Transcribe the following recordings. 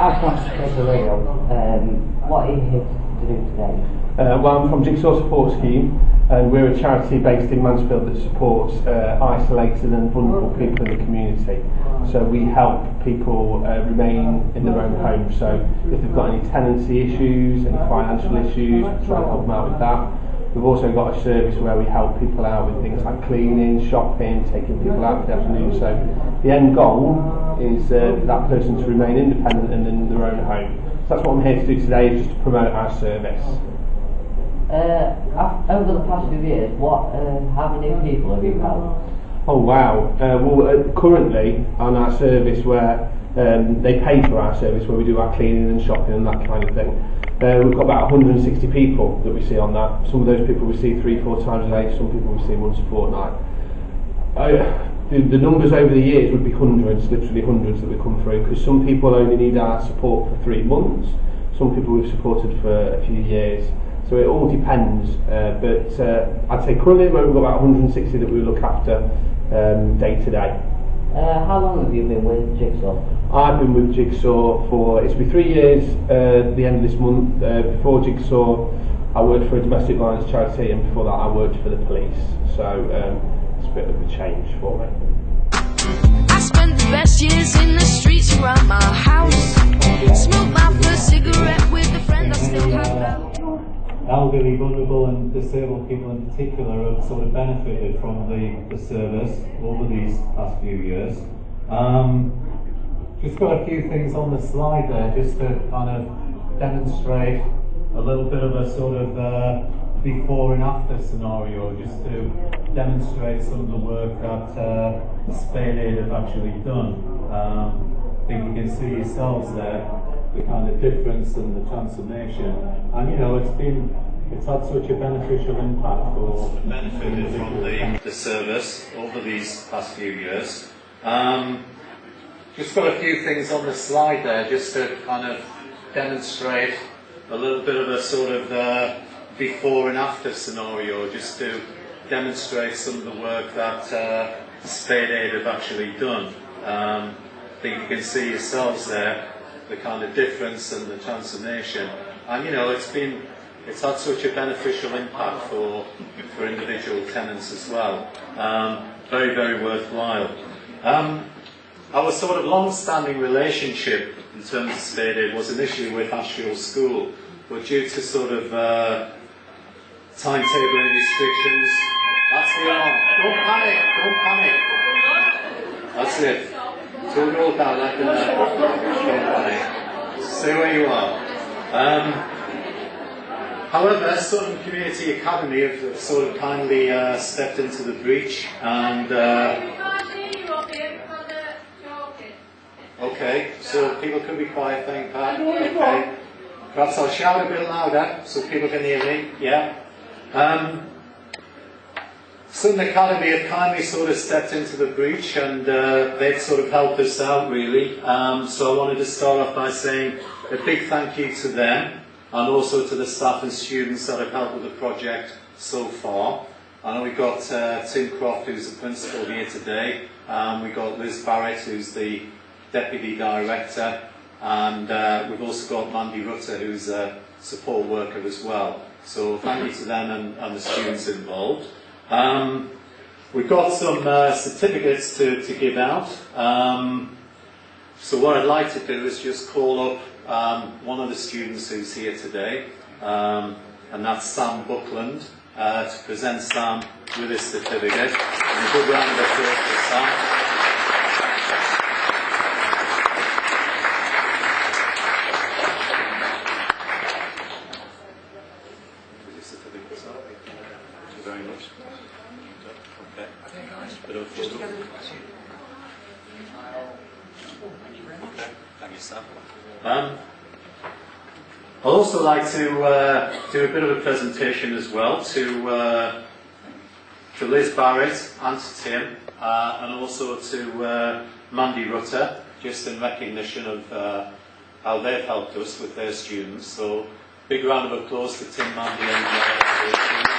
What are you here to do today? Well, I'm from Jigsaw Support Scheme, and we're a charity based in Mansfield that supports isolated and vulnerable people in the community. So we help people remain in their own homes. So if they've got any tenancy issues, any financial issues, we try and help them out with that. We've also got a service where we help people out with things like cleaning, shopping, taking people out for the afternoon. So the end goal is for that person to remain independent and in their own home. So that's what I'm here to do today, is just to promote our service. Over the past few years, how many people have you helped? Oh wow! Currently on our service, where they pay for our service, where we do our cleaning and shopping and that kind of thing, we've got about 160 people that we see on that. Some of those people we see 3-4 times a day, some people we see once a fortnight. The numbers over the years would be hundreds, literally hundreds that we come through, because some people only need our support for 3 months, some people we've supported for a few years. So it all depends, but I'd say currently we've got about 160 that we look after day to day. How long have you been with Jigsaw? I've been with Jigsaw for, it's been 3 years at the end of this month. Before Jigsaw I worked for a domestic violence charity, and before that I worked for the police, so it's a bit of a change for me. I spent the best years in the streets around my house. Smoked my first cigarette with a friend I still have now. Elderly, vulnerable and disabled people in particular have sort of benefited from the service over these past few years. Just got a few things on the slide there just to kind of demonstrate a little bit of a sort of before and after scenario, just to demonstrate some of the work that Spade Aid have actually done. I think you can see yourselves there the kind of difference and the transformation, and you know it's had such a beneficial impact for benefited from the service over these past few years. Just got a few things on the slide there just to kind of demonstrate a little bit of a sort of before and after scenario, just to demonstrate some of the work that Spade Aid have actually done. I think you can see yourselves there the kind of difference and the transformation, and you know it's had such a beneficial impact for individual tenants as well. Very, very worthwhile. Our sort of long-standing relationship in terms of Spade Aid was initially with Ashfield School, but due to sort of timetabling restrictions, that's the alarm. Don't panic, don't panic. That's it. So we'll roll down like that. Stay where you are. However, Sutton Community Academy have sort of kindly stepped into the breach, and okay, so people can be quiet, thank Pat. Okay, perhaps I'll shout a bit louder so people can hear me. Yeah. Sutton Academy have kindly sort of stepped into the breach, and they've sort of helped us out really. So I wanted to start off by saying a big thank you to them, and also to the staff and students that have helped with the project so far. I know we've got Tim Croft, who's the principal here today. We've got Liz Barrett, who's the deputy director, and we've also got Mandy Rutter, who's a support worker as well. So thank you to them and the students involved. We've got some certificates to give out. So what I'd like to do is just call up one of the students who's here today, and that's Sam Buckland, to present Sam with his certificate. And a good round of applause for Sam. I'd also like to do a bit of a presentation as well to Liz Barrett and to Tim, and also to Mandy Rutter, just in recognition of how they've helped us with their students. So big round of applause to Tim, Mandy and their students.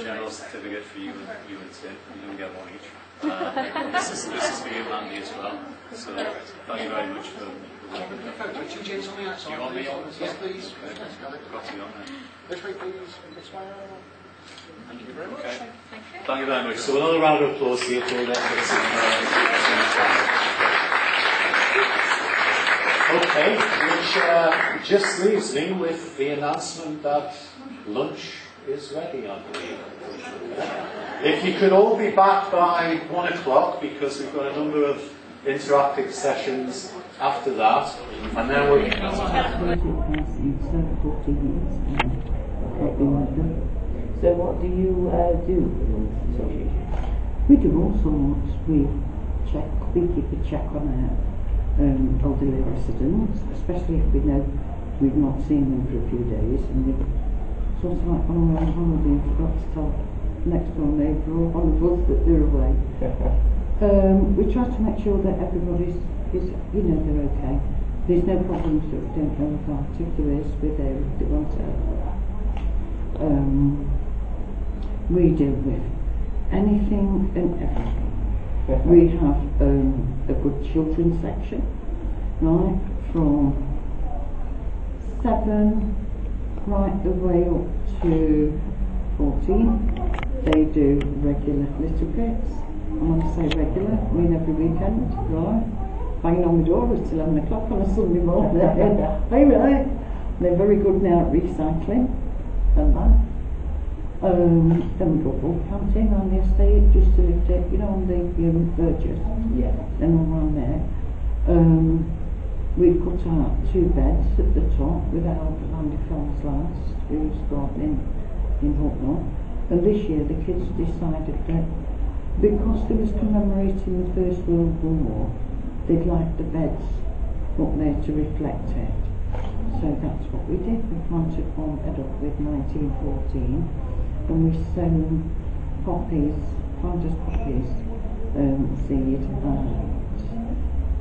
general certificate for you and Tim. You can get one each. This is for you, Mandy, as well. So thank you very much for the work. Do you want me on this? Yes, please. Got to be on there. This way, please. This way. Thank you very much. Okay. Thank you very much. So another round of applause to you for that. Okay, which just leaves me with the announcement that lunch is ready, I believe. If you could all be back by 1 o'clock, because we've got a number of interactive sessions after that, and then we're So what do you do in the association? We do all sorts. We keep a check on our elderly residents, especially if we know we've not seen them for a few days, and we sort of like on our holiday and forgot to tell next door neighbour or on the bus that they're away. We try to make sure that everybody's they're okay. There's no problems that we don't know about. If there is, we're there if they want to. We deal with anything and everything. We have a good children's section, right, from 7 right the way up to 14. They do regular little bits. And when I say regular, I mean every weekend, right? Banging on the door at 11 o'clock on a Sunday morning. Hey, right. They're very good now at recycling and that. Then we got bulk canteen on the estate just to lift it, on the Burgess. Yeah. And all around there. We've cut out 2 beds at the top with our Landy Fells last, who's gardening in Hucknall. And this year the kids decided that because they was commemorating the First World War, they'd like the beds up there to reflect it. So that's what we did. We planted one bed up with 1914, and we sown poppies, planter's poppies, seed, and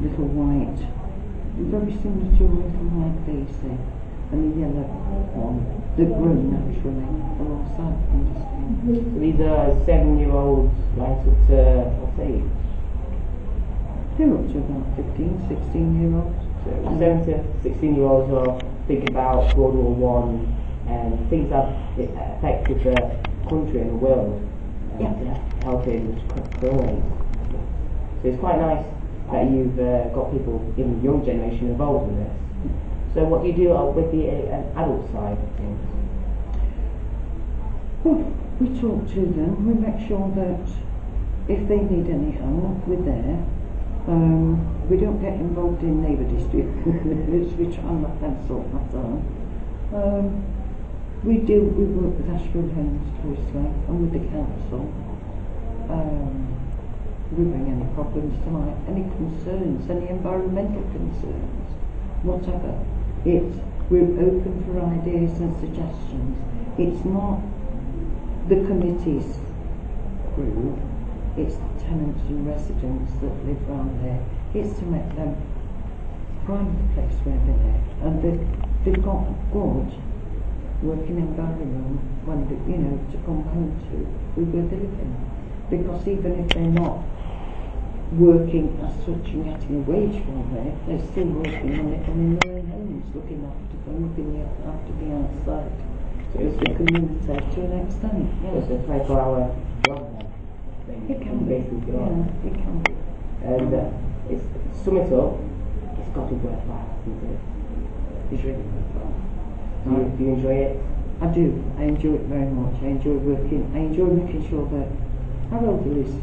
little white, very similar to a little white daisy, and the yellow one that grew naturally alongside the skin. These are 7-year-olds right up to what age? They're up to about 15, 16-year-olds. So 7 to 16-year-olds are thinking about World War One and things that affected the country and the world, helping commemorate. So it's quite nice that you've got people in the young generation involved in this. So what do you do with the adult side of things? Well, we talk to them. We make sure that if they need any help, we're there. We don't get involved in neighbour disputes. We try and let them sort that out. We work with Ashfield Homes closely and with the council. We bring any problems to light, any concerns, any environmental concerns, whatever. We're open for ideas and suggestions. It's not the committee's group, it's the tenants and residents that live around there. It's to make them pride the place where they live, and they've got a good working environment when to come home to where they live in. Because even if they're not working as such and getting a wage from there, they're still working on it and in their own homes, looking after them, looking after the outside. So it's the community to an extent. Yeah. It's a 24-hour job then. It can be. Yeah, it can be. And it's sum it up, it's got to be worthwhile, isn't it? It's really worthwhile. Do you enjoy it? I do. I enjoy it very much. I enjoy working. I enjoy making sure that our elderly is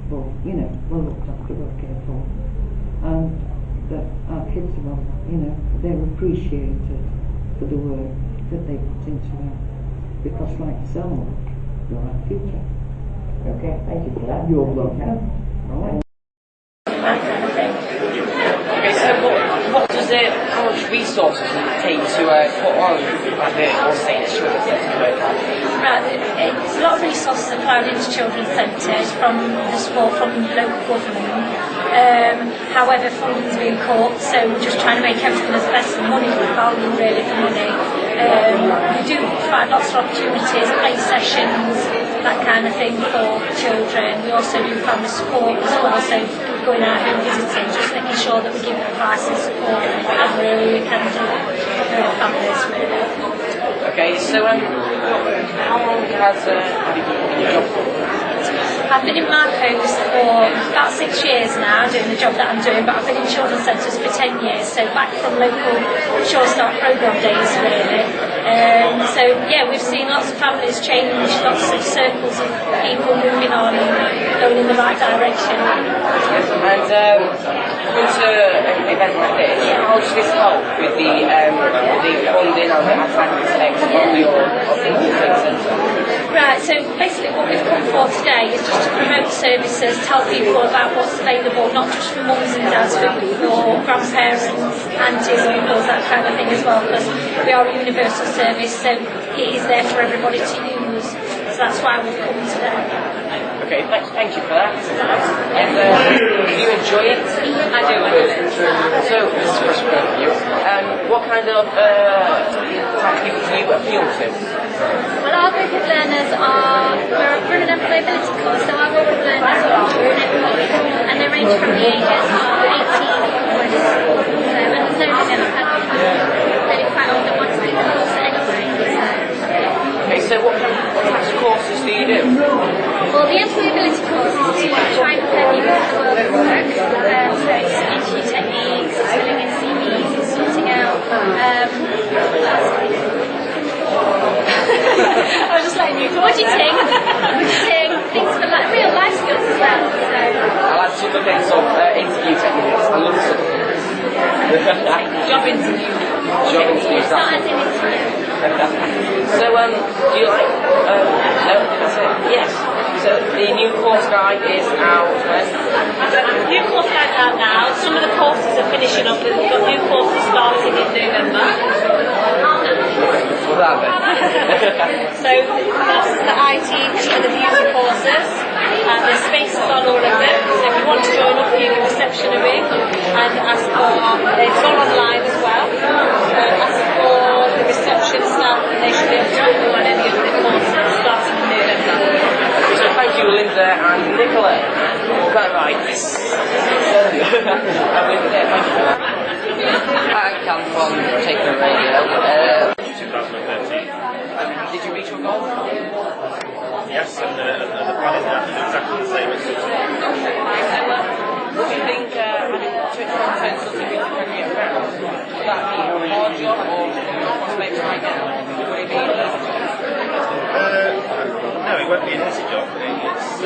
well looked after, well cared for, and that our kids are well, they're appreciated for the work that they put into it. Because like yourself, you're our future. Okay, thank you for that. You're welcome. Right. Okay, so how much resources does it take to put on the All Saints Children's Centre? It's a lot of resources applied into children's centres from the support from local government. However, funding's been cut, so we're just trying to make everything as best as money value really for money. We do provide lots of opportunities, play sessions, that kind of thing for children. We also do family support as well, so going out and visiting, just making sure that we give advice and support as really we can do for families, really. Okay, so how long have you been in your job for? I've been in my post for about 6 years now, doing the job that I'm doing, but I've been in children's centres for 10 years, so back from local Sure Start programme days, really. So, yeah, we've seen lots of families change, lots of circles of people moving on and going in the right direction. And going to an event like this, how does this help with the funding and the aspects of your centre? Right, so basically what we've come for today is just to promote services, tell people about what's available, not just for mums and dads, but for grandparents, aunties, uncles, that kind of thing as well, because we are a universal service, so it is there for everybody to use, so that's why we've come today. Okay, thank you for that. And do you enjoy it? I do enjoy it. So, this is first one for you. What kind of activities do you appeal to? Well, our group of learners we're running a mobility course, so our group of learners are and they range from the ages of 18 onwards. So, and there's no limit, I've had really quite old that want to do the course anyway. Okay, so what types of courses do you do? Well, the employability course is to try and prepare people for the world of work. So it's interview techniques, it's filling in CVs, it's sorting out. I was just letting you go. Budgeting, things for real life skills as well. So. I like some of the things of interview techniques. I love some of them. Job interview. It's not as in interview. So, do you like? No, that's it. Yes. So the new course guide is out when? The new course guide is out now. Some of the courses are finishing up, but we've got new courses starting in November. What are they? So courses that I teach are the user courses, and there's spaces on all of them. So if you want to join up, you can reception a ring and ask for. It's all online as well. Ask for the reception staff, and they should be able to help you on any of the courses starting in November. So thank you, Linda and Nicola. Is that right? Yes. Thank you for that. I come from Taker Radio. 2013. Did you reach your goal? Yes, and the plan is exactly the same as Would you think having to turn something into a career around, would that be a hard job or want to maybe try again? Would it be an easy job? No, it won't be an easy job. It's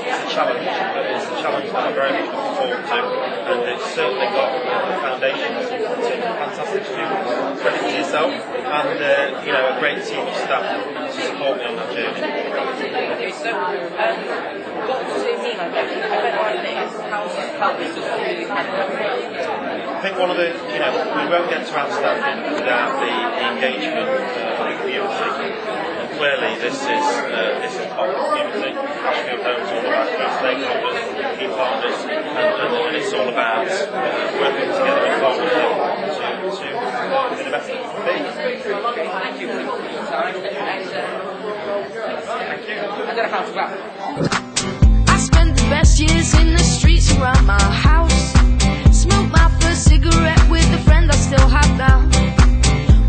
a challenge, but it's a challenge that I'm very much looking forward to, and it's certainly got foundations to fantastic students, credit to yourself, and a great team of staff to support me on that journey. Okay, so what does it mean? I bet like this, how does it help us to really kind of I think one of the, we won't get to outstanding without the engagement of the community. And clearly this is part of the community. Ashfield Homes, all of our key stakeholders, key partners, and it's all about working together in partnership to be the best that we can be. Thank you for your time. Thank you. I don't know how to wrap. I spent the best years in the streets around my house. Smoked my first cigarette with a friend I still have now.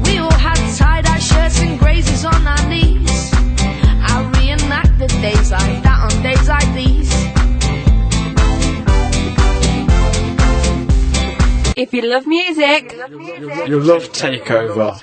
We all had tie-dye shirts and grazes on our knees. I reenact the days like that on days like these. If you love music, you love Takeover.